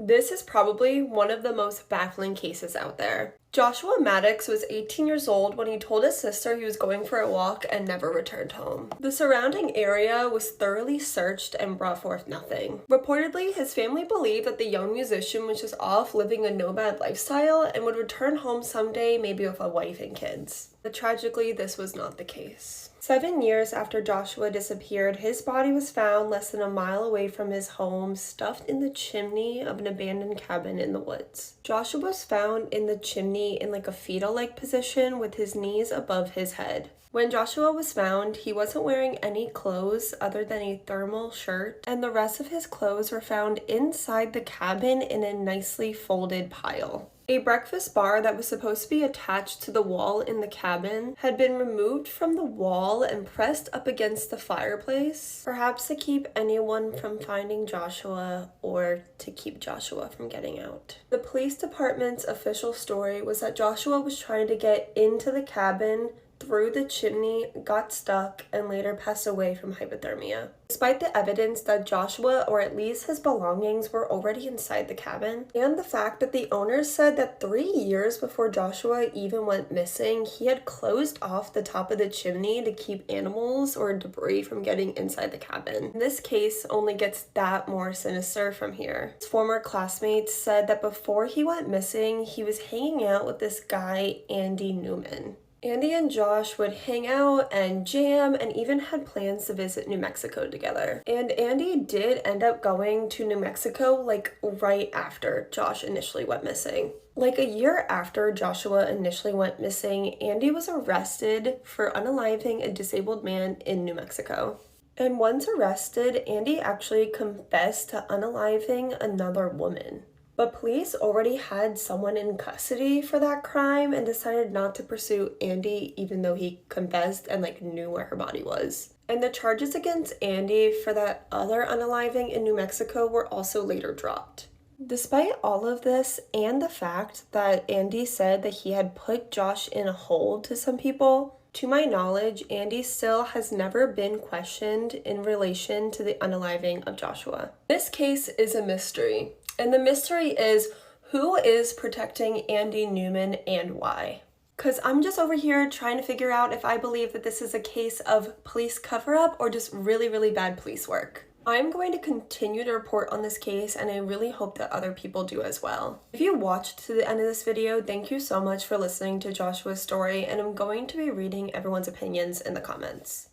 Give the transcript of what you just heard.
This is probably one of the most baffling cases out there. Joshua Maddox was 18 years old when he told his sister he was going for a walk and never returned home. The surrounding area was thoroughly searched and brought forth nothing. Reportedly, his family believed that the young musician was just off living a nomad lifestyle and would return home someday, maybe with a wife and kids. But tragically, this was not the case. 7 years after Joshua disappeared, his body was found less than a mile away from his home, stuffed in the chimney of an abandoned cabin in the woods. Joshua was found in the chimney in like a fetal-like position with his knees above his head. When Joshua was found, he wasn't wearing any clothes other than a thermal shirt, and the rest of his clothes were found inside the cabin in a nicely folded pile. A breakfast bar that was supposed to be attached to the wall in the cabin had been removed from the wall and pressed up against the fireplace, perhaps to keep anyone from finding Joshua or to keep Joshua from getting out. The police department's official story was that Joshua was trying to get into the cabin through the chimney, got stuck, and later passed away from hypothermia. Despite the evidence that Joshua, or at least his belongings, were already inside the cabin, and the fact that the owners said that 3 years before Joshua even went missing, he had closed off the top of the chimney to keep animals or debris from getting inside the cabin. This case only gets that more sinister from here. His former classmates said that before he went missing, he was hanging out with this guy, Andy Newman. Andy and Josh would hang out and jam and even had plans to visit New Mexico together. And Andy did end up going to New Mexico like right after Josh initially went missing. Like a year after Joshua initially went missing, Andy was arrested for unaliving a disabled man in New Mexico. And once arrested, Andy actually confessed to unaliving another woman. But police already had someone in custody for that crime and decided not to pursue Andy even though he confessed and knew where her body was. And the charges against Andy for that other unaliving in New Mexico were also later dropped. Despite all of this and the fact that Andy said that he had put Josh in a hold to some people, to my knowledge, Andy still has never been questioned in relation to the unaliving of Joshua. This case is a mystery. And the mystery is, who is protecting Andy Newman and why? Because I'm just over here trying to figure out if I believe that this is a case of police cover-up or just really, really bad police work. I'm going to continue to report on this case, and I really hope that other people do as well. If you watched to the end of this video, thank you so much for listening to Joshua's story, and I'm going to be reading everyone's opinions in the comments.